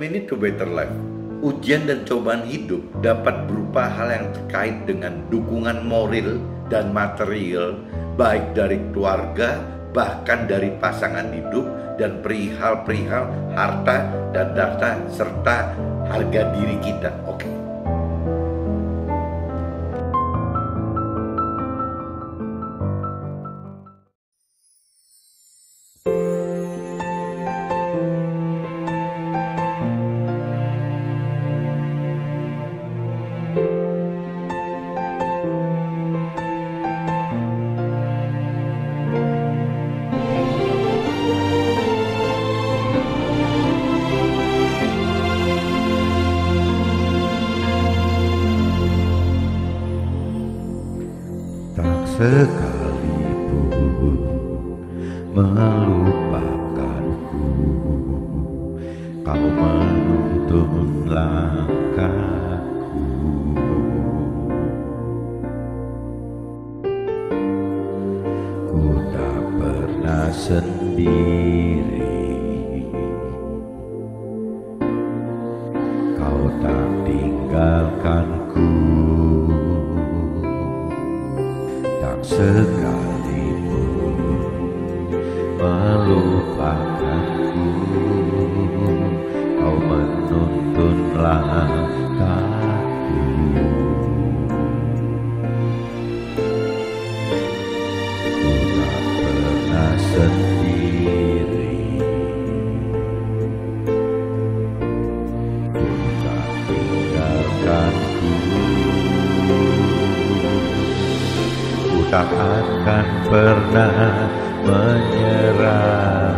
Minute to Better Life. Ujian dan cobaan hidup dapat berupa hal yang terkait dengan dukungan moral dan material, baik dari keluarga, bahkan dari pasangan hidup, dan perihal-perihal harta dan data serta harga diri kita. Oke. Sekalipun melupakanku, kau menuntun langkahku. Ku tak pernah sendiri, kau tak tinggalkanku. Sekalipun melupakanku, kau menuntun langkahku. Ku tak pernah sendiri, ku tak tinggalkanku. Tak akan pernah menyerah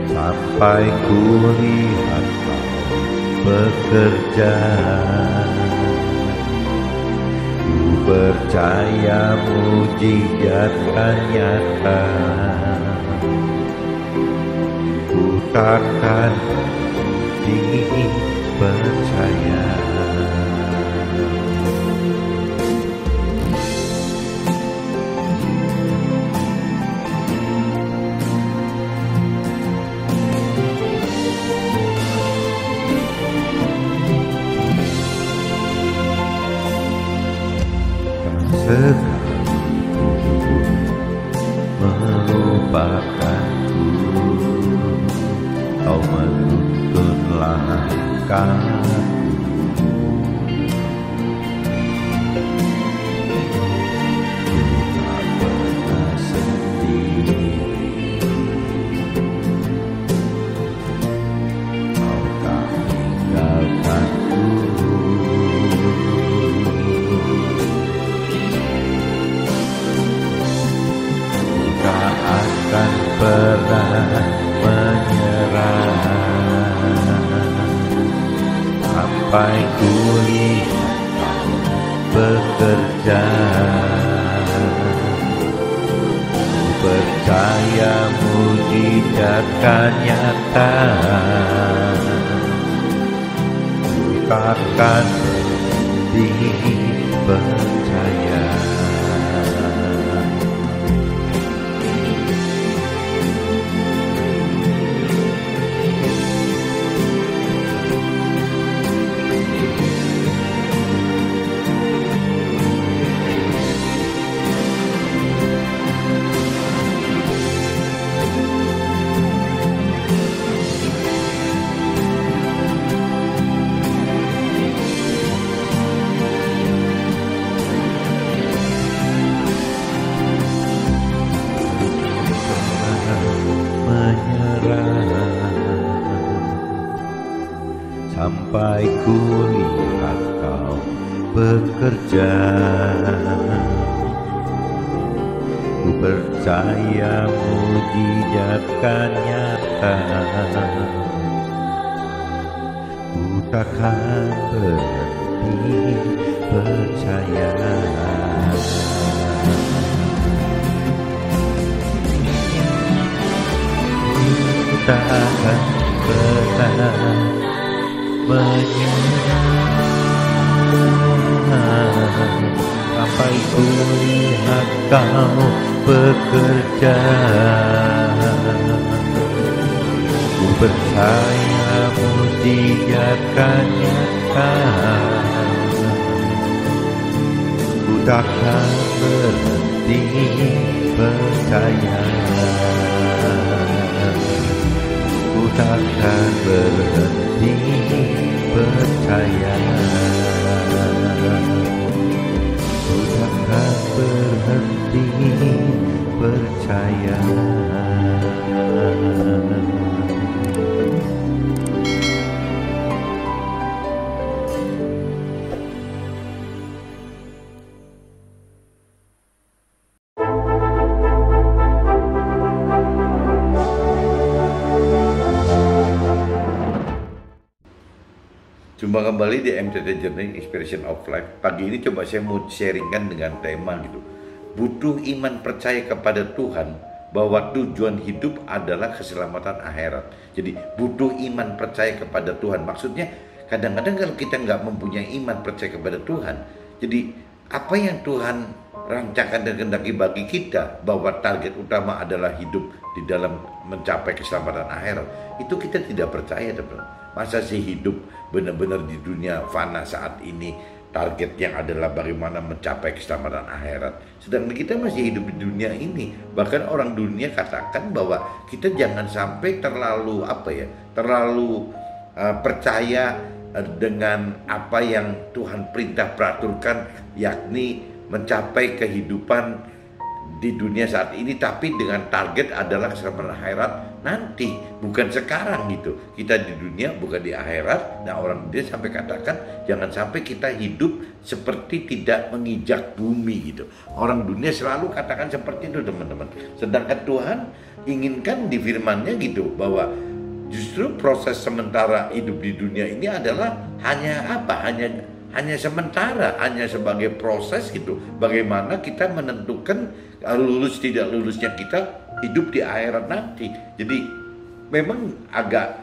sampai ku lihat kau bekerja. Ku percaya mujizat akan nyata. Ku takkan berhenti percaya. Sekalipun melupakanku, kau menuntun langkahku. Ku tak pernah sendiri, kau tak tinggalkanku. Akan pernah menyerah sampai ku lihat kau bekerja. Ku percaya mujizat akan nyata. Ku takkan berhenti percaya. Sampai ku lihat kau bekerja. Ku percaya mujizat akan nyata. Ku takkan berhenti percaya. Ku tak akan pernah menyerah sampai ku lihat kau bekerja. Ku percaya mujizat kan nyata. Ku takkan berhenti percaya. Ku takkan berhenti percaya. Ku takkan berhenti percaya. Jumpa kembali di MTT Journey Inspiration of Life. Pagi ini coba saya mau sharingkan dengan tema gitu. Butuh iman percaya kepada Tuhan bahwa tujuan hidup adalah keselamatan akhirat. Jadi butuh iman percaya kepada Tuhan. Maksudnya kadang-kadang kalau kita nggak mempunyai iman percaya kepada Tuhan, jadi apa yang Tuhan rancangkan dan kehendaki bagi kita bahwa target utama adalah hidup di dalam mencapai keselamatan akhirat, itu kita tidak percaya, teman-teman. Masa sih hidup benar-benar di dunia fana saat ini target yang adalah bagaimana mencapai keselamatan akhirat, sedangkan kita masih hidup di dunia ini. Bahkan orang dunia katakan bahwa kita jangan sampai terlalu percaya dengan apa yang Tuhan perintah peraturkan, yakni mencapai kehidupan di dunia saat ini, tapi dengan target adalah keselamatan akhirat nanti, bukan sekarang gitu. Kita di dunia bukan di akhirat. Nah, orang dia sampai katakan jangan sampai kita hidup seperti tidak menginjak bumi gitu. Orang dunia selalu katakan seperti itu, teman-teman. Sedangkan Tuhan inginkan di firman-Nya gitu bahwa justru proses sementara hidup di dunia ini adalah hanya sementara, hanya sebagai proses gitu. Bagaimana kita menentukan lulus tidak lulusnya kita hidup di akhirat nanti. Jadi memang agak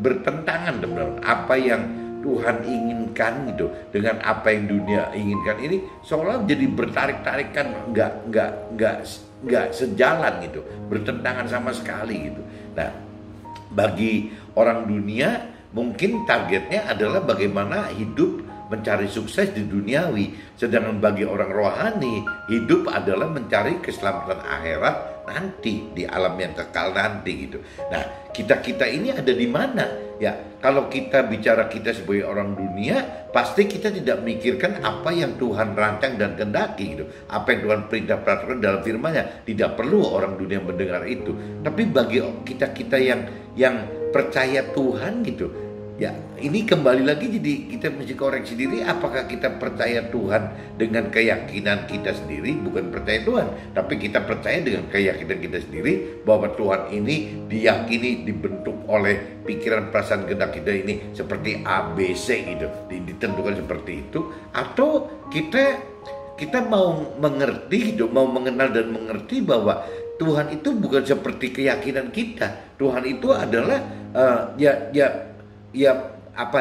bertentangan, teman-teman. Apa yang Tuhan inginkan gitu dengan apa yang dunia inginkan ini seolah jadi bertarik-tarikan, nggak sejalan gitu, bertentangan sama sekali gitu. Nah, bagi orang dunia mungkin targetnya adalah bagaimana hidup mencari sukses di duniawi, sedangkan bagi orang rohani hidup adalah mencari keselamatan akhirat nanti di alam yang kekal nanti gitu. Nah, kita ini ada di mana? Ya, kalau kita bicara kita sebagai orang dunia, pasti kita tidak memikirkan apa yang Tuhan rancang dan kehendaki gitu. Apa yang Tuhan perintah peraturan dalam firman-Nya, tidak perlu orang dunia mendengar itu. Tapi bagi kita yang percaya Tuhan gitu, ya, ini kembali lagi, jadi kita mesti koreksi diri. Apakah kita percaya Tuhan dengan keyakinan kita sendiri, bukan percaya Tuhan, tapi kita percaya dengan keyakinan kita sendiri bahwa Tuhan ini diyakini, dibentuk oleh pikiran perasaan kehendak kita ini seperti ABC gitu, ditentukan seperti itu. Atau kita mau mengerti gitu, mau mengenal dan mengerti bahwa Tuhan itu bukan seperti keyakinan kita. Tuhan itu adalah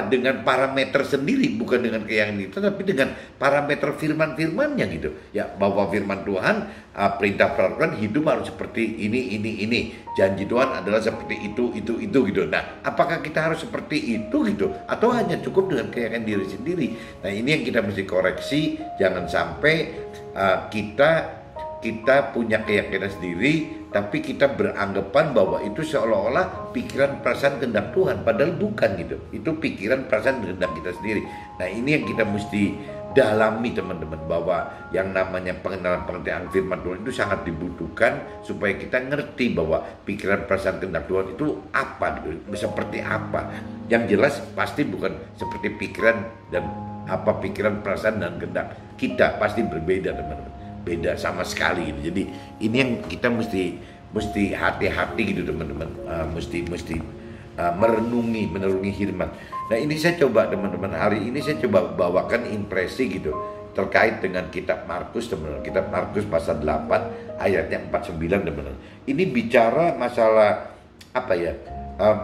dengan parameter sendiri, bukan dengan keyakinan kita, tapi dengan parameter firman-firmannya gitu. Ya, bahwa firman Tuhan perintah peraturan hidup harus seperti ini. Janji Tuhan adalah seperti itu gitu. Nah, apakah kita harus seperti itu gitu, atau hanya cukup dengan keyakinan diri sendiri? Nah, ini yang kita mesti koreksi. Jangan sampai kita punya keyakinan sendiri, tapi kita beranggapan bahwa itu seolah-olah pikiran perasaan kehendak Tuhan, padahal bukan gitu. Itu pikiran perasaan kehendak kita sendiri. Nah, ini yang kita mesti dalami, teman-teman, bahwa yang namanya pengenalan pengertian firman Tuhan itu sangat dibutuhkan supaya kita ngerti bahwa pikiran perasaan kehendak Tuhan itu apa gitu, seperti apa. Yang jelas pasti bukan seperti pikiran perasaan dan kehendak kita, pasti berbeda, teman-teman. Beda sama sekali gitu. Jadi ini yang kita mesti hati-hati gitu, teman-teman. Mesti merenungi firman. Nah, ini saya coba, teman-teman, hari ini saya coba bawakan impresi gitu terkait dengan kitab Markus, teman-teman. Kitab Markus pasal 8 ayatnya 49, teman-teman. Ini bicara masalah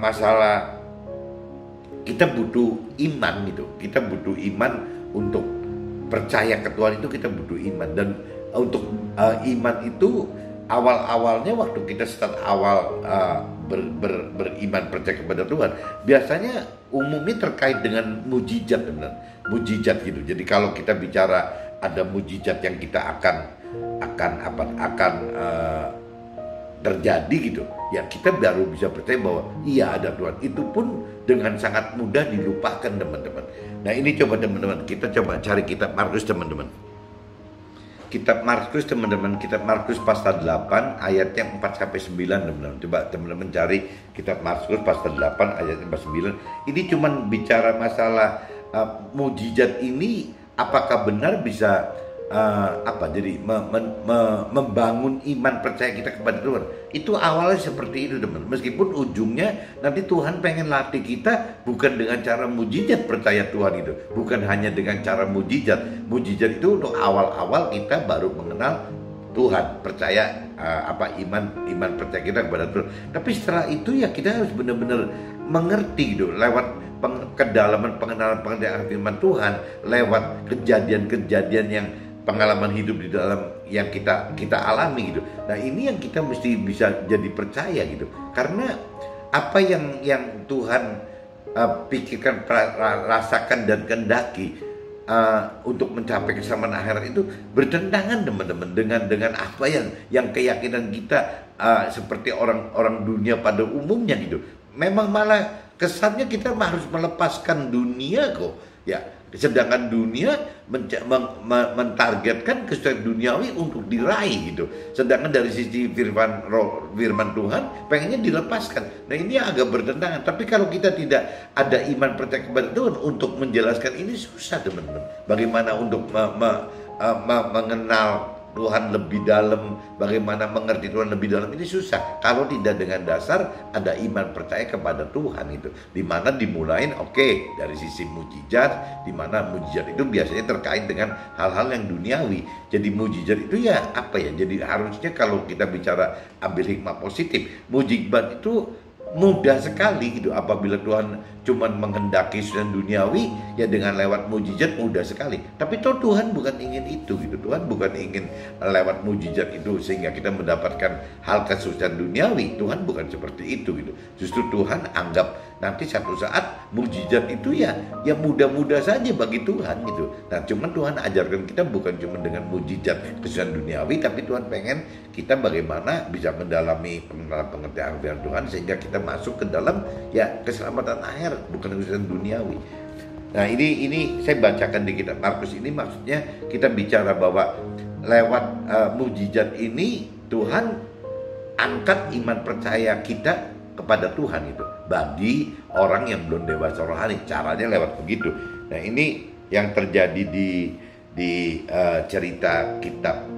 masalah kita butuh iman gitu. Kita butuh iman untuk percaya ke Tuhan, itu kita butuh iman. Dan untuk iman itu awal-awalnya waktu kita start beriman percaya kepada Tuhan biasanya umumnya terkait dengan mujizat, benar, mujizat gitu. Jadi kalau kita bicara ada mujizat yang kita akan terjadi gitu, ya kita baru bisa percaya bahwa iya ada Tuhan. Itu pun dengan sangat mudah dilupakan, teman-teman. Nah ini coba teman-teman, kita coba cari kitab Markus, teman-teman. Kitab Markus, teman-teman, kitab Markus pasal 8 ayatnya 4-9, teman-teman. Coba teman-teman cari kitab Markus pasal 8 ayatnya 4-9. Ini cuman bicara masalah mujizat ini apakah benar bisa jadi membangun iman percaya kita kepada Tuhan. Itu awalnya seperti itu, teman. Meskipun ujungnya nanti Tuhan pengen latih kita bukan dengan cara mujizat percaya Tuhan itu, bukan hanya dengan cara mujizat. Mujizat itu untuk awal-awal kita baru mengenal Tuhan, percaya iman percaya kita kepada Tuhan. Tapi setelah itu ya kita harus benar-benar mengerti gitu lewat kedalaman pengenalan firman Tuhan, lewat kejadian-kejadian yang pengalaman hidup di dalam yang kita alami gitu. Nah ini yang kita mesti bisa jadi percaya gitu, karena apa yang Tuhan pikirkan, rasakan dan kehendaki untuk mencapai keselamatan akhirat itu bertentangan, teman-teman, dengan apa yang keyakinan kita seperti orang dunia pada umumnya gitu. Memang malah kesannya kita harus melepaskan dunia kok ya. Sedangkan dunia mentargetkan kesulitan duniawi untuk diraih gitu. Sedangkan dari sisi firman Tuhan pengennya dilepaskan. Nah ini agak bertentangan. Tapi kalau kita tidak ada iman percaya kepada Tuhan untuk menjelaskan ini susah, teman-teman. Bagaimana untuk mengenal Tuhan lebih dalam, bagaimana mengerti Tuhan lebih dalam, ini susah kalau tidak dengan dasar ada iman percaya kepada Tuhan itu. Dimana dimulain dari sisi mujizat, dimana mujizat itu biasanya terkait dengan hal-hal yang duniawi. Jadi mujizat itu jadi harusnya kalau kita bicara ambil hikmah positif, mujizat itu mudah sekali gitu. Apabila Tuhan cuman menghendaki sesuatu duniawi, ya dengan lewat mujizat mudah sekali. Tapi Tuhan bukan ingin itu gitu. Tuhan bukan ingin lewat mujizat itu sehingga kita mendapatkan hal kesusahan duniawi. Tuhan bukan seperti itu gitu. Justru Tuhan anggap nanti satu saat mujizat itu ya mudah-mudah saja bagi Tuhan gitu. Nah cuman Tuhan ajarkan kita bukan cuma dengan mujizat kesusahan duniawi, tapi Tuhan pengen kita bagaimana bisa mendalami pengertian firman Tuhan sehingga kita masuk ke dalam keselamatan akhir, bukan kesusahan duniawi. Nah ini saya bacakan di kitab Markus ini, maksudnya kita bicara bahwa lewat mujizat ini Tuhan angkat iman percaya kita kepada Tuhan itu bagi orang yang belum dewasa rohani. Caranya lewat begitu. Nah ini yang terjadi di cerita kitab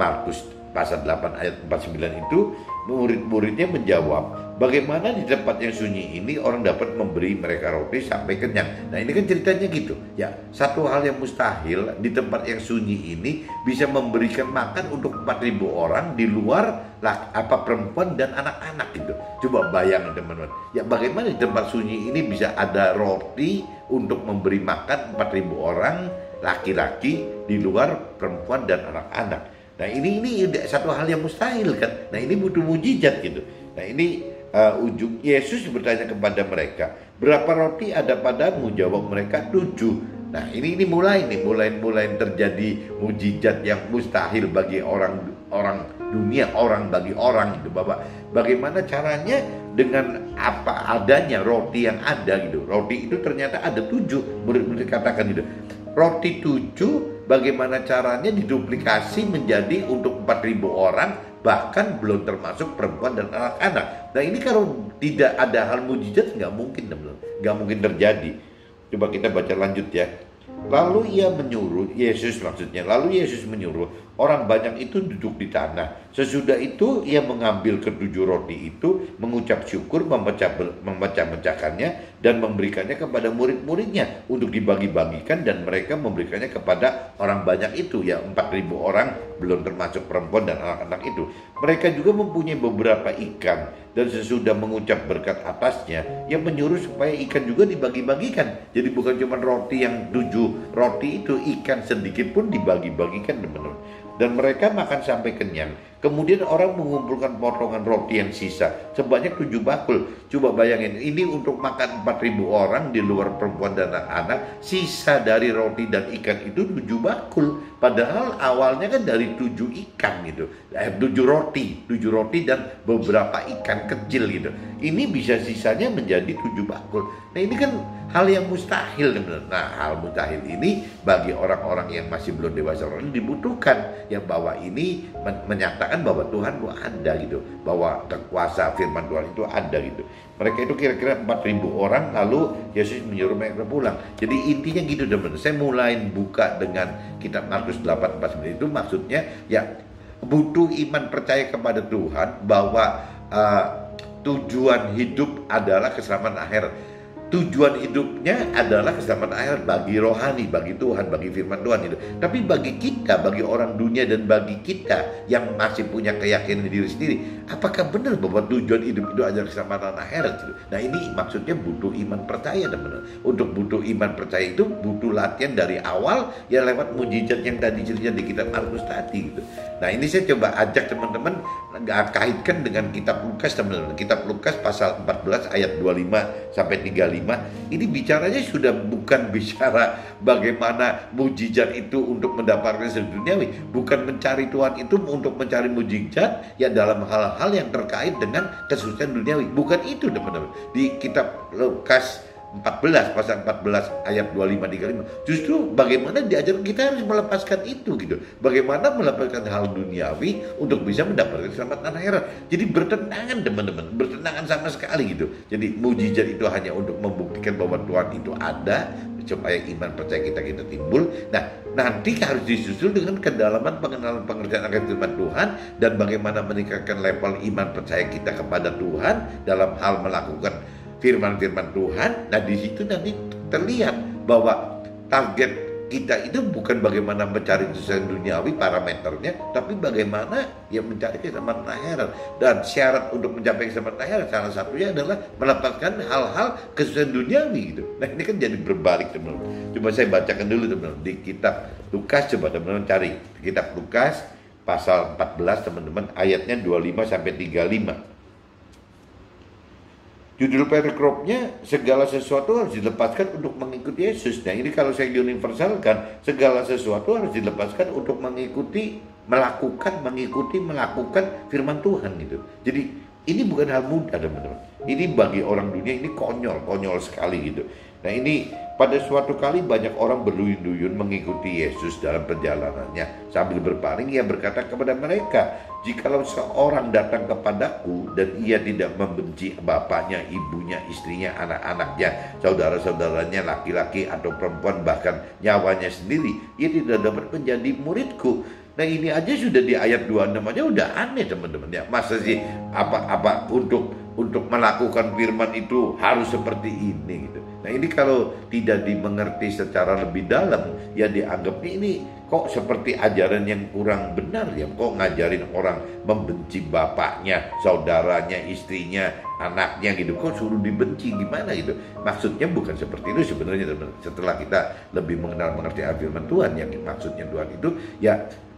Markus pasal 8 ayat 49 itu, murid-muridnya menjawab, bagaimana di tempat yang sunyi ini orang dapat memberi mereka roti sampai kenyang. Nah ini kan ceritanya gitu ya, satu hal yang mustahil di tempat yang sunyi ini bisa memberikan makan untuk 4.000 orang di luar perempuan dan anak-anak gitu. Coba bayangin teman-teman ya, bagaimana di tempat sunyi ini bisa ada roti untuk memberi makan 4.000 orang laki-laki di luar perempuan dan anak-anak. Nah ini satu hal yang mustahil kan. Nah ini butuh mujizat gitu. Nah ini ujung Yesus bertanya kepada mereka, berapa roti ada padamu? Jawab mereka 7. Nah ini mulai terjadi mujizat yang mustahil bagi orang dunia, bagi orang gitu. Bagaimana caranya dengan apa adanya roti yang ada gitu. Roti itu ternyata ada 7. Murid-murid katakan gitu, roti 7 bagaimana caranya diduplikasi menjadi untuk 4.000 orang, bahkan belum termasuk perempuan dan anak-anak. Nah ini kalau tidak ada hal mujizat nggak mungkin, nggak mungkin terjadi. Coba kita baca lanjut ya. Lalu Yesus menyuruh orang banyak itu duduk di tanah. Sesudah itu ia mengambil ke-7 roti itu, mengucap syukur, memecah-mecahkannya dan memberikannya kepada murid-muridnya untuk dibagi-bagikan, dan mereka memberikannya kepada orang banyak itu, 4.000 orang belum termasuk perempuan dan anak-anak itu. Mereka juga mempunyai beberapa ikan, dan sesudah mengucap berkat atasnya, ia menyuruh supaya ikan juga dibagi-bagikan. Jadi bukan cuma roti yang 7 roti itu, ikan sedikit pun dibagi-bagikan, teman-teman. Dan mereka makan sampai kenyang. Kemudian orang mengumpulkan potongan roti yang sisa sebanyak 7 bakul. Coba bayangin, ini untuk makan 4.000 orang di luar perempuan dan anak-anak. Sisa dari roti dan ikan itu 7 bakul. Padahal awalnya kan dari 7 ikan gitu, 7 roti dan beberapa ikan kecil gitu. Ini bisa sisanya menjadi 7 bakul. Nah ini kan hal yang mustahil. Nah hal mustahil ini bagi orang-orang yang masih belum dewasa ini dibutuhkan. Yang bahwa ini menyatakan bahwa Tuhan itu ada gitu, bahwa kekuasa firman Tuhan itu ada gitu. Mereka itu kira-kira 4.000 orang, lalu Yesus menyuruh mereka pulang. Jadi intinya gitu teman-teman. Saya mulai buka dengan kitab Markus 8:49 itu maksudnya ya butuh iman percaya kepada Tuhan bahwa tujuan hidup adalah keselamatan akhir. Tujuan hidupnya adalah keselamatan akhir bagi rohani, bagi Tuhan, bagi firman Tuhan itu. Tapi bagi kita, bagi orang dunia dan bagi kita yang masih punya keyakinan diri sendiri, apakah benar bahwa tujuan hidup itu adalah keselamatan akhirat itu? Nah ini maksudnya butuh iman percaya teman-teman. Untuk butuh iman percaya itu butuh latihan dari awal ya lewat mujizat yang tadi cerita di kitab Markus tadi gitu. Nah ini saya coba ajak teman-teman kaitkan dengan kitab Lukas teman-teman. Kitab Lukas pasal 14 ayat 25 sampai 35. Ini bicaranya sudah bukan bicara bagaimana mujizat itu untuk mendapatkan sesuatu duniawi, bukan mencari Tuhan itu untuk mencari mujizat ya dalam hal-hal yang terkait dengan kesusahan duniawi. Bukan itu teman-teman. Di kitab Lukas 14 pasal 14 ayat 25-35 justru bagaimana diajar kita harus melepaskan itu gitu, bagaimana melepaskan hal duniawi untuk bisa mendapatkan keselamatan akhirat. Jadi bertentangan teman-teman, bertentangan sama sekali gitu. Jadi mujizat itu hanya untuk membuktikan bahwa Tuhan itu ada supaya iman percaya kita timbul. Nah nanti harus disusul dengan kedalaman pengenalan pengertian akan firman Tuhan dan bagaimana meningkatkan level iman percaya kita kepada Tuhan dalam hal melakukan firman-firman Tuhan. Nah di situ nanti terlihat bahwa target kita itu bukan bagaimana mencari kesusahan duniawi parameternya, tapi bagaimana ya mencari keselamatan akhirat. Dan syarat untuk mencapai keselamatan akhirat salah satunya adalah melepaskan hal-hal kesusahan duniawi gitu. Nah ini kan jadi berbalik teman-teman. Coba saya bacakan dulu teman-teman di kitab Lukas, coba teman-teman cari kitab Lukas pasal 14 teman-teman, ayatnya 25 sampai 35. Judul paragrafnya segala sesuatu harus dilepaskan untuk mengikuti Yesus. Nah ini kalau saya universalkan, segala sesuatu harus dilepaskan untuk mengikuti melakukan firman Tuhan gitu. Jadi ini bukan hal mudah teman-teman. Ini bagi orang dunia ini konyol sekali gitu. Nah ini pada suatu kali banyak orang berduyun-duyun mengikuti Yesus dalam perjalanannya. Sambil berpaling ia berkata kepada mereka, jikalau seorang datang kepadaku dan ia tidak membenci bapaknya, ibunya, istrinya, anak-anaknya, saudara-saudaranya laki-laki atau perempuan, bahkan nyawanya sendiri, ia tidak dapat menjadi muridku. Nah ini aja sudah di ayat 26 aja udah aneh teman-teman ya. Masa sih apa untuk melakukan firman itu harus seperti ini gitu. Nah ini kalau tidak dimengerti secara lebih dalam ya dianggap ini kok seperti ajaran yang kurang benar ya. Kok ngajarin orang membenci bapaknya, saudaranya, istrinya, anaknya gitu. Kok suruh dibenci gimana gitu. Maksudnya bukan seperti itu sebenarnya teman-teman. Setelah kita lebih mengerti firman Tuhan yang maksudnya Tuhan itu ya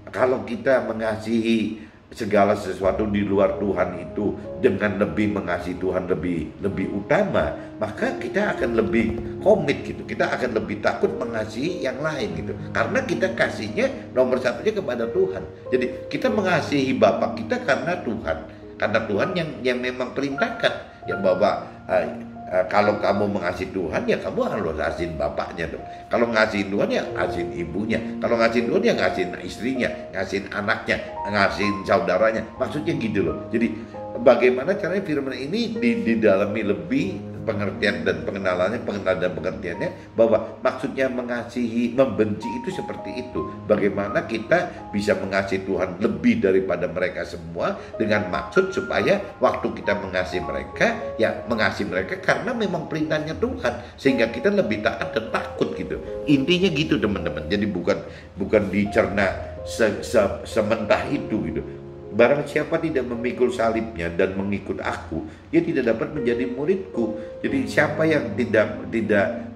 kalau kita mengasihi segala sesuatu di luar Tuhan itu dengan lebih mengasihi Tuhan lebih utama, maka kita akan lebih komit gitu. Kita akan lebih takut mengasihi yang lain gitu. Karena kita kasihnya nomor satunya kepada Tuhan. Jadi kita mengasihi Bapa kita karena Tuhan. Karena Tuhan yang memang perintahkan ya bahwa kalau kamu mengasihi Tuhan ya kamu harus ngasihin bapaknya tuh. Kalau ngasihin Tuhan ya ngasihin ibunya. Kalau ngasihin Tuhan ya ngasihin istrinya, ngasihin anaknya, ngasihin saudaranya. Maksudnya gitu loh. Jadi bagaimana caranya firman ini didalami lebih pengertian dan pengenalan dan pengertiannya bahwa maksudnya mengasihi, membenci itu seperti itu. Bagaimana kita bisa mengasihi Tuhan lebih daripada mereka semua dengan maksud supaya waktu kita mengasihi mereka ya mengasihi mereka karena memang perintahnya Tuhan sehingga kita lebih taat dan takut gitu. Intinya gitu teman-teman. Jadi bukan dicerna sementah itu gitu. Barang siapa tidak memikul salibnya dan mengikut aku, ia tidak dapat menjadi muridku. Jadi siapa yang tidak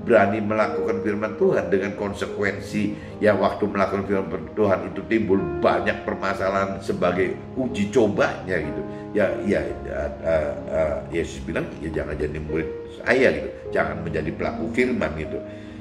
berani melakukan firman Tuhan dengan konsekuensi yang waktu melakukan firman Tuhan itu timbul banyak permasalahan sebagai uji cobanya gitu. Yesus bilang ya jangan jadi murid saya gitu, jangan menjadi pelaku firman gitu.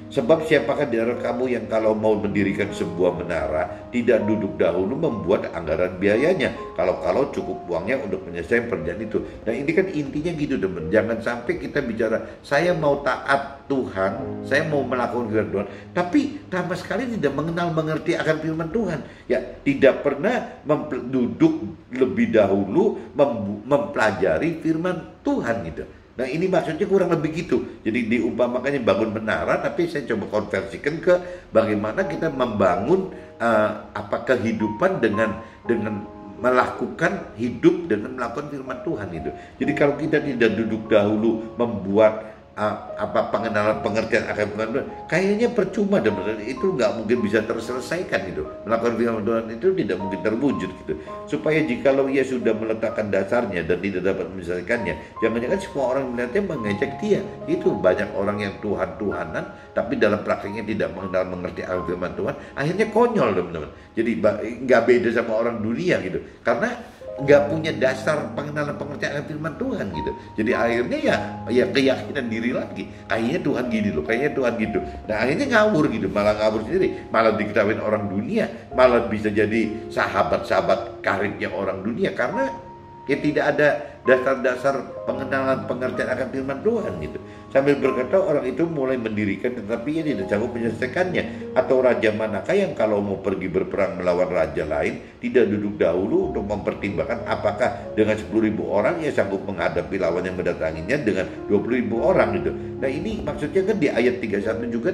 Sebab siapakah di antara kamu yang kalau mau mendirikan sebuah menara tidak duduk dahulu membuat anggaran biayanya, kalau cukup uangnya untuk menyelesaikan pekerjaan itu. Nah ini kan intinya gitu teman, jangan sampai kita bicara saya mau taat Tuhan, saya mau melakukan firman Tuhan, tapi sama sekali tidak mengerti akan firman Tuhan. Ya tidak pernah duduk lebih dahulu mempelajari firman Tuhan gitu. Nah ini maksudnya kurang lebih gitu. Jadi diumpamakannya bangun menara, tapi saya coba konversikan ke bagaimana kita membangun kehidupan dengan melakukan hidup dengan melakukan firman Tuhan itu. Jadi kalau kita tidak duduk dahulu membuat pengenalan pengertian akan firman Tuhan, kayaknya percuma dan itu nggak mungkin bisa terselesaikan itu. Melakukan firman Tuhan itu tidak mungkin terwujud gitu. Supaya jikalau ia sudah meletakkan dasarnya dan tidak dapat menyelesaikannya, jangan-jangan semua orang melihatnya mengejek dia. Itu banyak orang yang Tuhan-Tuhanan tapi dalam praktiknya tidak mengerti akan firman Tuhan, akhirnya konyol teman-teman. Jadi nggak beda sama orang dunia gitu, karena nggak punya dasar pengenalan pengertian firman Tuhan gitu. Jadi akhirnya ya keyakinan diri lagi, kayaknya Tuhan gini loh, kayaknya Tuhan gitu. Nah akhirnya ngawur gitu, malah ngawur sendiri, malah diketahuin orang dunia, malah bisa jadi sahabat-sahabat karibnya orang dunia karena ya tidak ada dasar-dasar pengenalan pengertian akan firman Tuhan gitu. Sambil berkata orang itu mulai mendirikan tetapi ia tidak sanggup menyelesaikannya. Atau raja manakah yang kalau mau pergi berperang melawan raja lain tidak duduk dahulu untuk mempertimbangkan apakah dengan 10.000 orang ia sanggup menghadapi lawan yang mendatanginya dengan 20.000 orang gitu. Nah ini maksudnya kan di ayat 31 juga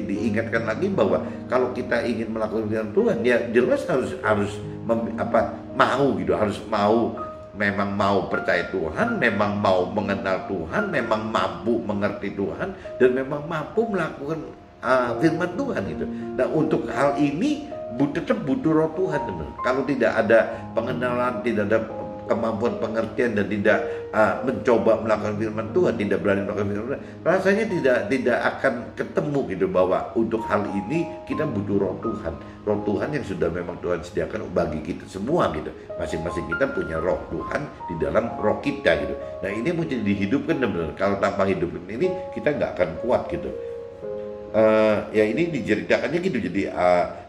diingatkan lagi bahwa kalau kita ingin melakukan firman Tuhan ya jelas harus mau gitu, harus mau, memang mau percaya Tuhan, memang mau mengenal Tuhan, memang mampu mengerti Tuhan, dan memang mampu melakukan firman Tuhan gitu. Nah untuk hal ini tetap butuh roh Tuhan teman. Kalau tidak ada pengenalan, tidak ada kemampuan pengertian dan tidak mencoba melakukan firman Tuhan, tidak berani melakukan firman Tuhan, rasanya tidak akan ketemu gitu bahwa untuk hal ini kita butuh roh Tuhan yang sudah memang Tuhan sediakan bagi kita semua gitu. Masing-masing kita punya roh Tuhan di dalam roh kita gitu. Nah ini mesti dihidupkan benar. Kalau tanpa hidupkan ini kita nggak akan kuat gitu. Ya ini diceritakannya gitu. Jadi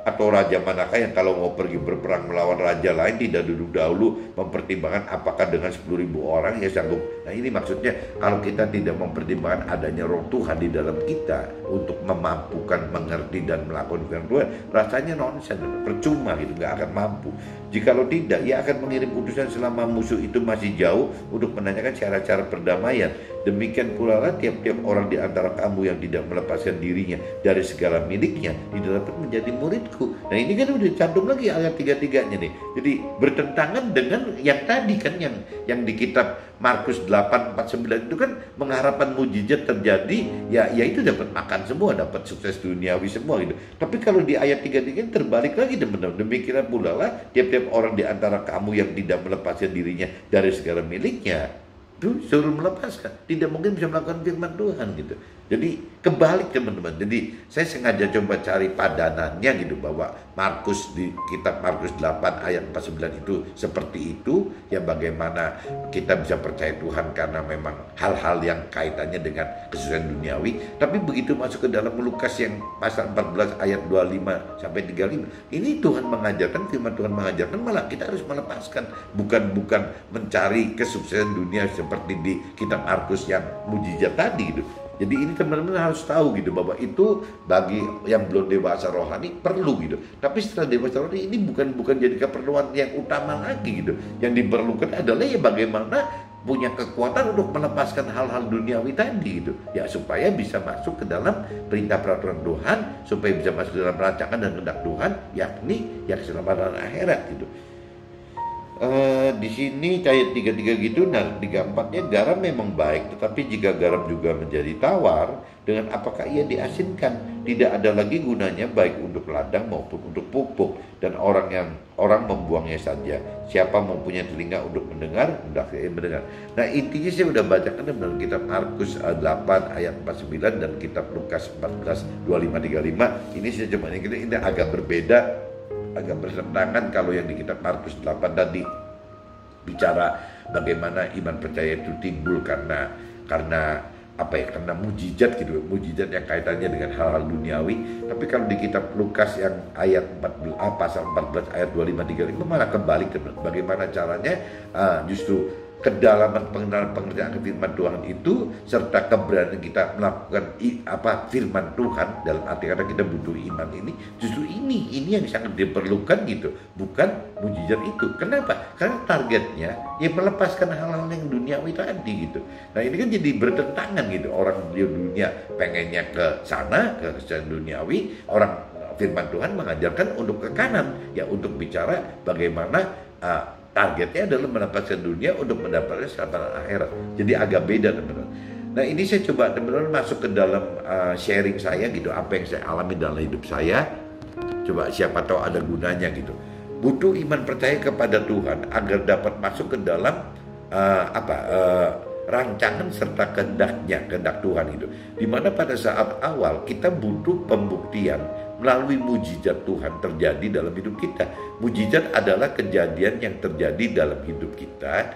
atau raja manakah yang kalau mau pergi berperang melawan raja lain tidak duduk dahulu mempertimbangkan apakah dengan 10.000 orang ya sanggup. Nah ini maksudnya kalau kita tidak mempertimbangkan adanya roh Tuhan di dalam kita untuk memampukan mengerti dan melakukan firman Tuhan, rasanya nonsen, percuma gitu, nggak akan mampu. Jikalau tidak, ia akan mengirim utusan selama musuh itu masih jauh untuk menanyakan cara-cara perdamaian. Demikian pula lah tiap-tiap orang di antara kamu yang tidak melepaskan dirinya dari segala miliknya tidak dapat menjadi muridku. Nah ini kan udah cantum lagi ayat 3-3-nya nih. Jadi bertentangan dengan yang tadi kan yang di kitab Markus 8:49 itu kan mengharapkan mujizat terjadi, ya itu dapat makan semua, dapat sukses duniawi semua gitu. Tapi kalau di ayat 3-3 terbalik lagi teman-teman. Demikian pula lah tiap-tiap orang di antara kamu yang tidak melepaskan dirinya dari segala miliknya, itu suruh melepaskan, tidak mungkin bisa melakukan firman Tuhan gitu. Jadi kebalik teman-teman. Jadi saya sengaja coba cari padanannya gitu bahwa Markus di kitab Markus 8 ayat 49 itu seperti itu ya, bagaimana kita bisa percaya Tuhan karena memang hal-hal yang kaitannya dengan kesuksesan duniawi. Tapi begitu masuk ke dalam Lukas yang pasal 14 ayat 25 sampai 35, ini Tuhan mengajarkan, firman Tuhan mengajarkan malah kita harus melepaskan, bukan mencari kesuksesan dunia seperti di kitab Markus yang mujizat tadi gitu. Jadi ini teman-teman harus tahu gitu bahwa itu bagi yang belum dewasa rohani perlu gitu. Tapi setelah dewasa rohani ini bukan jadi keperluan yang utama lagi gitu. Yang diperlukan adalah ya bagaimana punya kekuatan untuk melepaskan hal-hal duniawi tadi gitu. Ya supaya bisa masuk ke dalam perintah peraturan Tuhan, supaya bisa masuk ke dalam rancangan dan kehendak Tuhan, yakni ya keselamatan akhirat gitu. Di sini ayat 33 gitu, nah 34-nya garam memang baik, tetapi jika garam juga menjadi tawar, dengan apakah ia diasinkan? Tidak ada lagi gunanya baik untuk ladang maupun untuk pupuk, dan orang membuangnya saja. Siapa mempunyai telinga untuk mendengar, hendaklah ia mendengar. Nah intinya saya udah bacakan dalam kitab Markus 8 ayat 49 dan kitab Lukas 14 25 35. Ini saya cuma ini agak berbeda, agak bertentangan. Kalau yang di kitab Markus 8 tadi bicara bagaimana iman percaya itu timbul karena apa ya, karena mujizat gitu, mujizat yang kaitannya dengan hal-hal duniawi. Tapi kalau di kitab Lukas yang ayat 14, pasal 14 ayat 25 35 malah kebalik, bagaimana caranya justru kedalaman pengertian firman Tuhan itu serta keberanian kita melakukan firman Tuhan, dalam arti kata kita butuh iman ini, justru ini yang sangat diperlukan gitu, bukan mujizat itu. Kenapa? Karena targetnya yang melepaskan hal-hal yang duniawi tadi gitu. Nah ini kan jadi bertentangan gitu, orang di dunia pengennya ke sana, ke duniawi, orang firman Tuhan mengajarkan untuk ke kanan, ya untuk bicara bagaimana targetnya adalah melepaskan dunia untuk mendapatkan keselamatan akhirat. Jadi agak beda teman-teman. Nah ini saya coba teman-teman masuk ke dalam sharing saya gitu, apa yang saya alami dalam hidup saya. Coba siapa tahu ada gunanya gitu. Butuh iman percaya kepada Tuhan agar dapat masuk ke dalam rancangan serta kehendak Tuhan itu. Dimana pada saat awal kita butuh pembuktian melalui mujizat Tuhan terjadi dalam hidup kita. Mujizat adalah kejadian yang terjadi dalam hidup kita,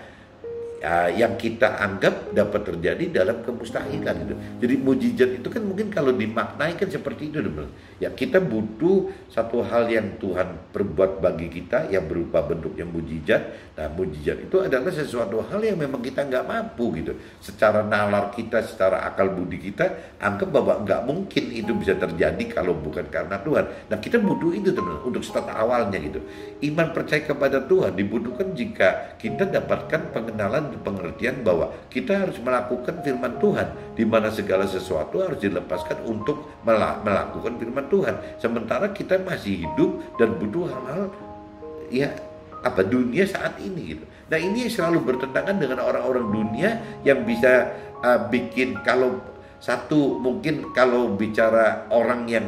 yang kita anggap dapat terjadi dalam kemustahilan itu. Jadi mujizat itu kan mungkin kalau dimaknai kan seperti itu, teman. Ya kita butuh satu hal yang Tuhan perbuat bagi kita yang berupa bentuknya mujizat. Nah mujizat itu adalah sesuatu hal yang memang kita nggak mampu gitu. Secara nalar kita, secara akal budi kita anggap bahwa nggak mungkin itu bisa terjadi kalau bukan karena Tuhan. Nah kita butuh itu, teman, untuk start awalnya gitu. Iman percaya kepada Tuhan dibutuhkan jika kita dapatkan pengenalan pengertian bahwa kita harus melakukan firman Tuhan, di mana segala sesuatu harus dilepaskan untuk melakukan firman Tuhan. Sementara kita masih hidup dan butuh hal-hal dunia saat ini gitu. Nah ini selalu bertentangan dengan orang-orang dunia yang bisa bikin, kalau satu mungkin kalau bicara orang yang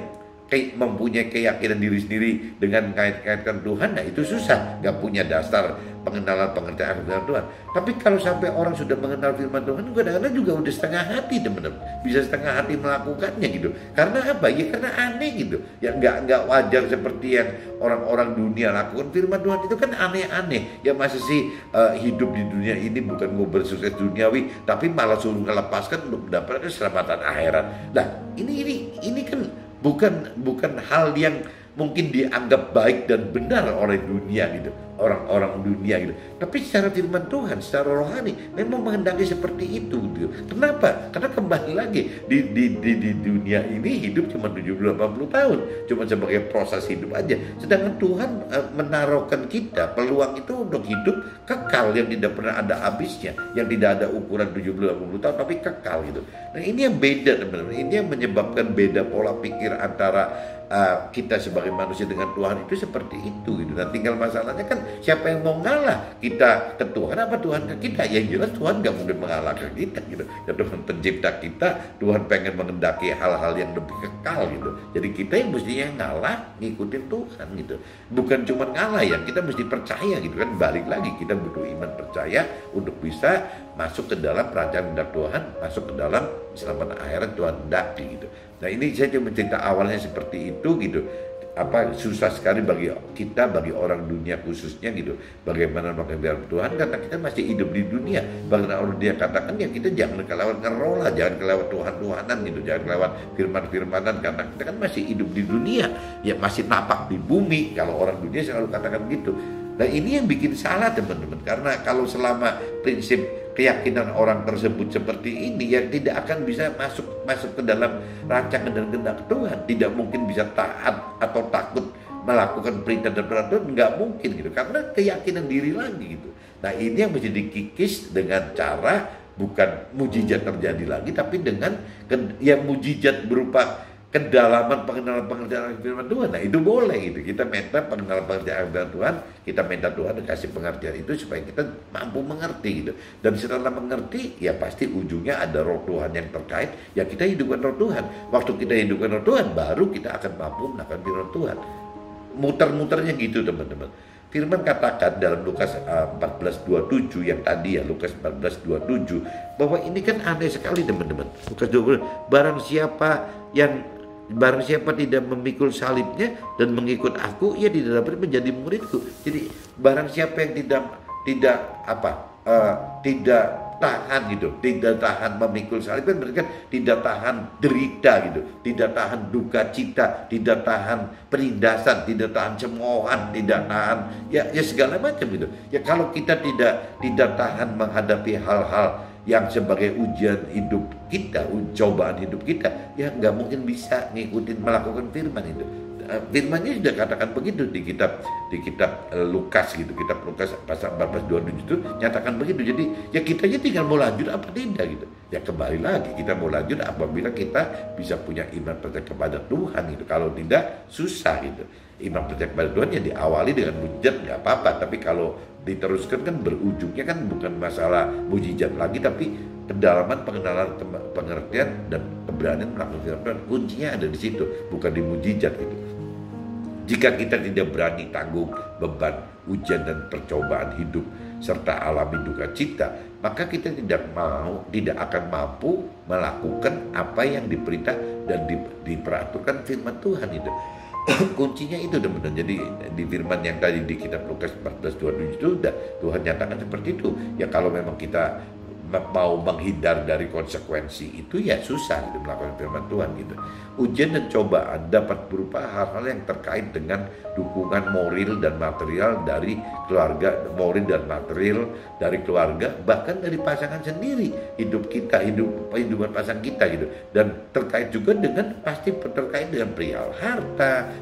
mempunyai keyakinan diri sendiri dengan kait-kaitkan Tuhan, nah itu susah, nggak punya dasar pengenalan pengertian firman Tuhan. Tapi kalau sampai orang sudah mengenal firman Tuhan, kadang-kadang juga udah setengah hati, teman-teman, bisa setengah hati melakukannya gitu. Karena apa? Ya karena aneh gitu. Ya nggak wajar seperti yang orang-orang dunia lakukan. Firman Tuhan itu kan aneh-aneh. Ya masa sih hidup di dunia ini bukan mau bersukses duniawi, tapi malah suruh melepaskan untuk mendapatkan keselamatan akhirat. Nah ini kan bukan hal yang mungkin dianggap baik dan benar oleh dunia gitu, orang-orang dunia gitu. Tapi secara firman Tuhan, secara rohani memang menghendaki seperti itu gitu. Kenapa? Karena kembali lagi di dunia ini hidup cuma 70-80 tahun, cuma sebagai proses hidup aja. Sedangkan Tuhan menaruhkan kita peluang itu untuk hidup kekal yang tidak pernah ada habisnya, yang tidak ada ukuran 70-80 tahun tapi kekal gitu. Nah ini yang beda, teman-teman. Ini yang menyebabkan beda pola pikir antara kita sebagai manusia dengan Tuhan itu seperti itu gitu. Nah tinggal masalahnya kan siapa yang mau ngalah, kita ke Tuhan apa Tuhan ke kita? Yang jelas Tuhan gak mungkin mengalah ke kita gitu. Ya Tuhan pencipta kita, Tuhan pengen mengendaki hal-hal yang lebih kekal gitu. Jadi kita yang mestinya ngalah ngikutin Tuhan gitu. Bukan cuma ngalah, yang kita mesti percaya gitu kan. Balik lagi kita butuh iman percaya untuk bisa masuk ke dalam perancangan Tuhan, masuk ke dalam keselamatan akhirat Tuhan hendaki gitu. Nah ini saya cuma cerita awalnya seperti itu gitu. Susah sekali bagi kita, bagi orang dunia khususnya gitu, bagaimana melakukan Tuhan karena kita masih hidup di dunia. Bahkan orang dia katakan ya kita jangan kelewat ngerola, jangan kelewat Tuhan-Tuhanan gitu, jangan kelewat firman-firmanan karena kita kan masih hidup di dunia, ya masih napak di bumi. Kalau orang dunia selalu katakan gitu. Nah ini yang bikin salah, teman-teman, karena kalau selama prinsip keyakinan orang tersebut seperti ini, yang tidak akan bisa masuk ke dalam rancangan dan kehendak Tuhan. Tidak mungkin bisa taat atau takut melakukan perintah dan peraturan, nggak mungkin gitu, karena keyakinan diri lagi gitu. Nah ini yang mesti dikikis dengan cara bukan mujizat terjadi lagi, tapi dengan yang mujizat berupa kedalaman pengenalan firman Tuhan. Nah itu boleh gitu. Kita minta pengenalan firman Tuhan, kita minta Tuhan kasih pengertian itu supaya kita mampu mengerti gitu. Dan setelah mengerti, ya pasti ujungnya ada roh Tuhan yang terkait. Ya kita hidupkan roh Tuhan. Waktu kita hidupkan roh Tuhan, baru kita akan mampu melakukan firman Tuhan. Muter-muternya gitu teman-teman. Firman katakan dalam Lukas 14:27 yang tadi ya, Lukas 14:27, bahwa ini kan aneh sekali teman-teman. Lukas 20, barang siapa tidak memikul salibnya dan mengikut aku, ia tidak dapat menjadi muridku. Jadi barang siapa yang tidak tahan gitu, tidak tahan memikul salib, kan mereka tidak tahan derita gitu, tidak tahan duka cita, tidak tahan penindasan, tidak tahan cemoohan, tidak tahan ya segala macam gitu. Ya kalau kita tidak tahan menghadapi hal-hal yang sebagai ujian hidup kita, cobaan hidup kita, ya nggak mungkin bisa ngikutin melakukan firman itu. Firmannya sudah katakan begitu di kitab Lukas gitu, kitab Lukas pasal 14:27 itu nyatakan begitu. Jadi ya kita aja tinggal mau lanjut apa tidak gitu. Ya kembali lagi kita mau lanjut apabila kita bisa punya iman percaya kepada Tuhan gitu. Kalau tidak susah gitu. Iman percaya kepada Tuhan yang diawali dengan mujizat nggak apa-apa, tapi kalau diteruskan kan berujungnya kan bukan masalah mujizat lagi, tapi kedalaman pengenalan, pengertian dan keberanian melakukan firman. Kuncinya ada di situ, bukan di mujizat gitu. Jika kita tidak berani tanggung beban ujian dan percobaan hidup serta alami duka cita, maka kita tidak akan mampu melakukan apa yang diperintah dan diperaturan firman Tuhan itu. Kuncinya itu teman-teman. Jadi di firman yang tadi di kitab Lukas 14:27 itu Tuhan nyatakan seperti itu. Ya kalau memang kita mau menghindar dari konsekuensi itu ya susah gitu melakukan firman Tuhan gitu. Ujian dan cobaan dapat berupa hal-hal yang terkait dengan dukungan moral dan material dari keluarga, bahkan dari pasangan sendiri, kehidupan pasangan kita gitu. Dan terkait juga dengan terkait dengan perihal harta,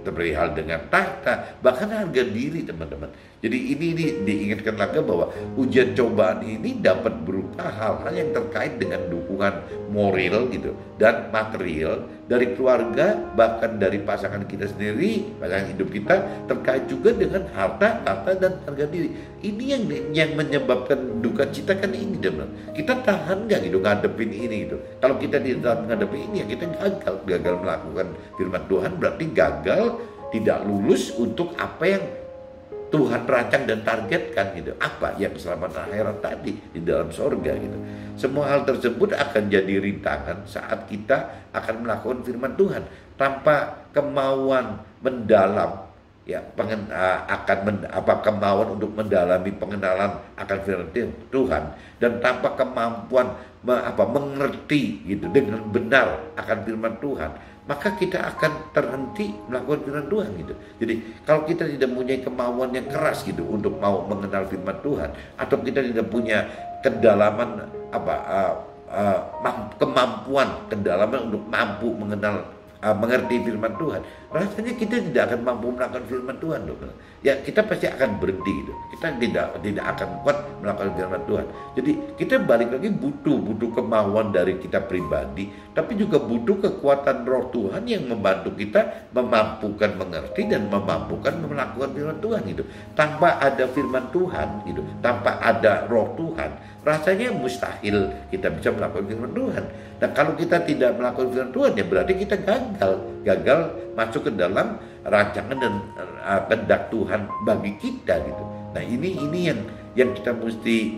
perihal dengan tahta, bahkan harga diri teman-teman. Jadi ini diingatkan lagi bahwa ujian cobaan ini dapat berupa hal-hal yang terkait dengan dukungan moral gitu dan material dari keluarga, bahkan dari pasangan kita sendiri, pasangan hidup kita, terkait juga dengan harta dan harga diri. Ini yang menyebabkan duka cita kan ini teman. Kita tahan nggak gitu ngadepin ini gitu. Kalau kita tidak menghadapi ini ya kita gagal melakukan firman Tuhan, berarti gagal, tidak lulus untuk apa yang Tuhan rancang dan targetkan gitu. Apa yang keselamatan akhirat tadi di dalam sorga gitu. Semua hal tersebut akan jadi rintangan saat kita akan melakukan firman Tuhan tanpa kemauan mendalam ya kemauan untuk mendalami pengenalan akan firman Tuhan dan tanpa kemampuan mengerti gitu dengan benar akan firman Tuhan, maka kita akan terhenti melakukan firman Tuhan gitu. Jadi kalau kita tidak mempunyai kemauan yang keras gitu untuk mau mengenal firman Tuhan, atau kita tidak punya kedalaman kedalaman untuk mampu mengerti firman Tuhan, rasanya kita tidak akan mampu melakukan firman Tuhan dong. Ya kita pasti akan berhenti gitu. Kita tidak akan kuat melakukan firman Tuhan. Jadi kita balik lagi butuh kemauan dari kita pribadi, tapi juga butuh kekuatan roh Tuhan yang membantu kita memampukan mengerti dan memampukan melakukan firman Tuhan gitu. Tanpa ada firman Tuhan gitu, tanpa ada roh Tuhan, rasanya mustahil kita bisa melakukan firman Tuhan. Dan kalau kita tidak melakukan firman Tuhan ya berarti kita gagal masuk ke dalam rancangan dan kehendak Tuhan bagi kita gitu. Nah ini yang kita mesti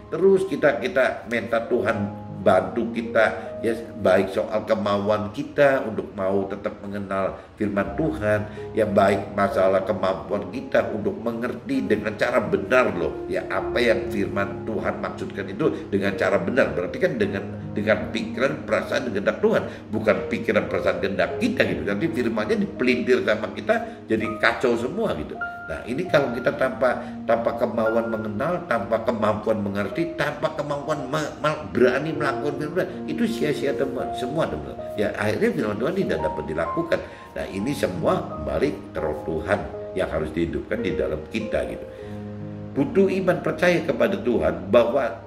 terus kita minta Tuhan bantu kita ya, baik soal kemauan kita untuk mau tetap mengenal firman Tuhan, ya baik masalah kemampuan kita untuk mengerti dengan cara benar loh ya apa yang firman Tuhan maksudkan itu dengan cara benar. Berarti kan dengan pikiran, perasaan, dan kehendak Tuhan, bukan pikiran, perasaan, kehendak kita gitu. Nanti firmannya dipelintir sama kita jadi kacau semua gitu. Nah ini kalau kita tanpa kemauan mengenal, tanpa kemampuan mengerti, tanpa kemampuan berani melakukan firman, itu sia-sia semua teman. Ya akhirnya firman Tuhan tidak dapat dilakukan. Nah ini semua kembali ke roh Tuhan yang harus dihidupkan di dalam kita gitu. Butuh iman percaya kepada Tuhan bahwa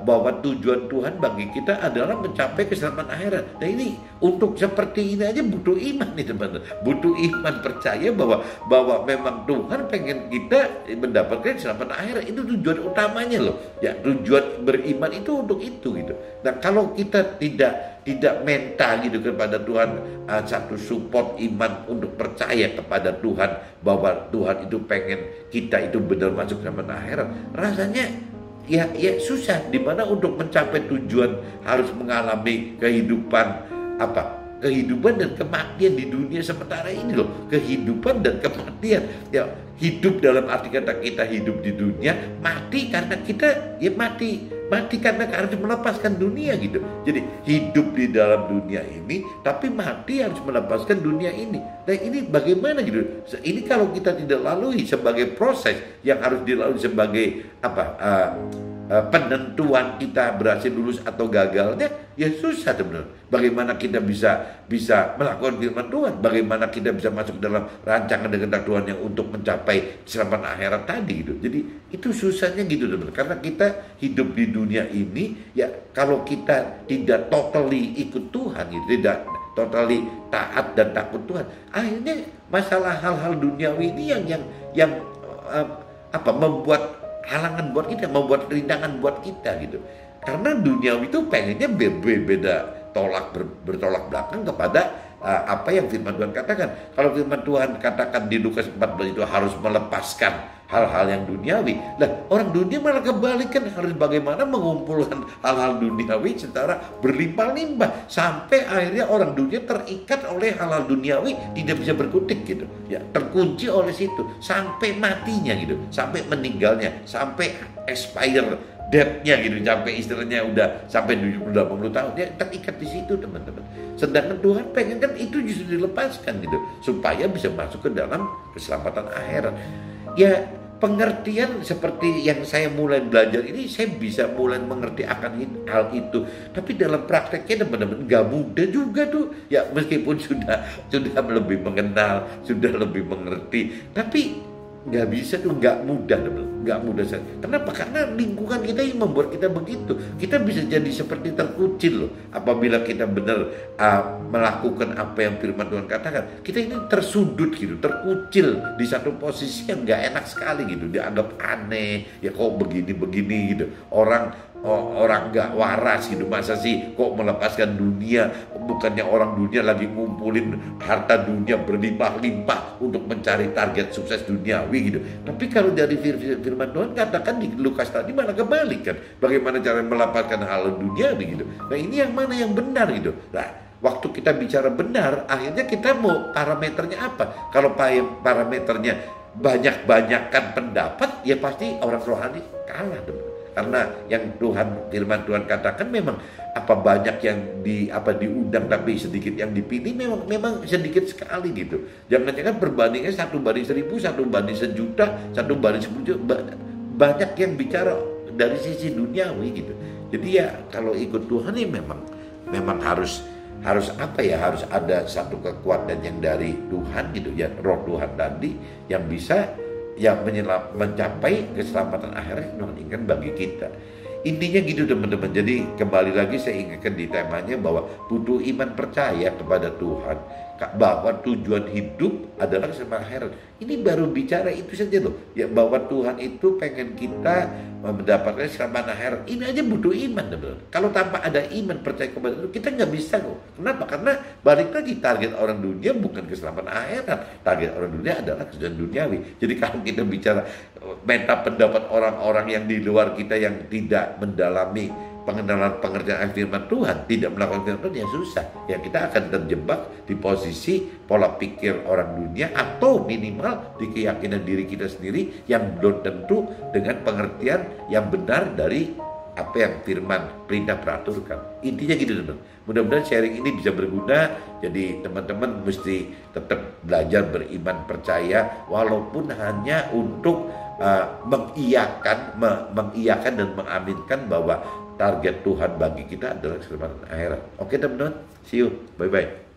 bahwa tujuan Tuhan bagi kita adalah mencapai keselamatan akhirat. Nah ini untuk seperti ini aja butuh iman nih teman-teman. Butuh iman, percaya bahwa memang Tuhan pengen kita mendapatkan keselamatan akhirat. Itu tujuan utamanya loh. Ya, tujuan beriman itu untuk itu gitu. Nah kalau kita tidak mental gitu kepada Tuhan, satu support iman untuk percaya kepada Tuhan bahwa Tuhan itu pengen kita itu benar masuk keselamatan akhirat, rasanya ya susah. Dimana untuk mencapai tujuan harus mengalami kehidupan dan kematian di dunia sementara ini loh. Kehidupan dan kematian. Ya, hidup dalam arti kata kita hidup di dunia, mati karena kita ya mati karena harus melepaskan dunia gitu. Jadi hidup di dalam dunia ini tapi mati harus melepaskan dunia ini. Nah ini bagaimana gitu? Ini kalau kita tidak lalui sebagai proses yang harus dilalui sebagai penentuan kita berhasil lulus atau gagalnya, ya susah teman-teman. Bagaimana kita bisa melakukan firman Tuhan? Bagaimana kita bisa masuk dalam rancangan dan kehendak Tuhan yang untuk mencapai keselamatan akhirat tadi gitu. Jadi itu susahnya gitu teman-teman. Karena kita hidup di dunia ini, ya kalau kita tidak totally ikut Tuhan gitu, tidak totally taat dan takut Tuhan, akhirnya masalah hal-hal duniawi ini yang membuat halangan buat kita, membuat rintangan buat kita gitu. Karena duniawi itu pengennya berbeda, bertolak belakang kepada apa yang firman Tuhan katakan. Kalau firman Tuhan katakan di Lukas 14 itu harus melepaskan hal-hal yang duniawi. Nah, orang dunia malah kebalikan, harus bagaimana mengumpulkan hal-hal duniawi secara berlimpah-limpah sampai akhirnya orang dunia terikat oleh hal-hal duniawi, tidak bisa berkutik gitu. Ya, terkunci oleh situ sampai matinya gitu, sampai meninggalnya, sampai expire date-nya gitu, sampai istilahnya udah sampai 70-80 tahun dia terikat di situ teman-teman. Sedangkan Tuhan pengen kan itu justru dilepaskan gitu supaya bisa masuk ke dalam keselamatan akhirat. Ya, pengertian seperti yang saya mulai belajar ini, saya bisa mulai mengerti akan hal itu. Tapi dalam prakteknya teman-teman gak mudah juga tuh. Ya meskipun sudah lebih mengenal, sudah lebih mengerti, tapi nggak bisa tuh, nggak mudah teman, nggak mudah. Kenapa? Karena lingkungan kita yang membuat kita begitu. Kita bisa jadi seperti terkucil loh apabila kita benar melakukan apa yang firman Tuhan katakan. Kita ini tersudut gitu, terkucil di satu posisi yang nggak enak sekali gitu, dianggap aneh. Ya kok begini gitu, orang nggak waras gitu, masa sih kok melepaskan dunia, bukannya orang dunia lagi ngumpulin harta dunia berlimpah-limpah untuk mencari target sukses duniawi gitu. Tapi kalau dari firman Tuhan katakan di Lukas tadi malah kebalik kan, bagaimana cara melepaskan hal duniawi gitu. Nah ini yang mana yang benar gitu. Nah waktu kita bicara benar, akhirnya kita mau parameternya apa? Kalau parameternya banyak-banyakan pendapat, ya pasti orang rohani kalah teman. Karena yang firman Tuhan katakan memang banyak yang diundang tapi sedikit yang dipilih, memang sedikit sekali gitu. Jangan-jangan perbandingannya 1:1000, 1:1.000.000, 1:10 banyak yang bicara dari sisi duniawi gitu. Jadi ya kalau ikut Tuhan ya memang harus ada satu kekuatan yang dari Tuhan gitu ya, roh Tuhan tadi yang bisa mencapai keselamatan akhirat yang Tuhan inginkan bagi kita. Intinya gitu teman-teman. Jadi kembali lagi saya ingatkan di temanya bahwa butuh iman percaya kepada Tuhan, bahwa tujuan hidup adalah keselamatan akhirat. Ini baru bicara itu saja loh. Ya bahwa Tuhan itu pengen kita mendapatkan keselamatan akhirat. Ini aja butuh iman teman-teman. Kalau tanpa ada iman percaya kepada Tuhan, kita nggak bisa kok. Kenapa? Karena balik lagi target orang dunia bukan keselamatan akhirat. Target orang dunia adalah keselamatan duniawi. Jadi kalau kita bicara minta pendapat orang-orang yang di luar kita yang tidak mendalami pengenalan pengertian firman Tuhan, tidak melakukan firman Tuhan, yang susah. Ya kita akan terjebak di posisi pola pikir orang dunia atau minimal di keyakinan diri kita sendiri yang belum tentu dengan pengertian yang benar dari apa yang firman perintah peraturkan. Intinya gitu teman. Mudah-mudahan sharing ini bisa berguna. Jadi teman-teman mesti tetap belajar beriman percaya walaupun hanya untuk mengiyakan dan mengaminkan bahwa target Tuhan bagi kita adalah keselamatan akhirat. Oke teman-teman, see you, bye-bye.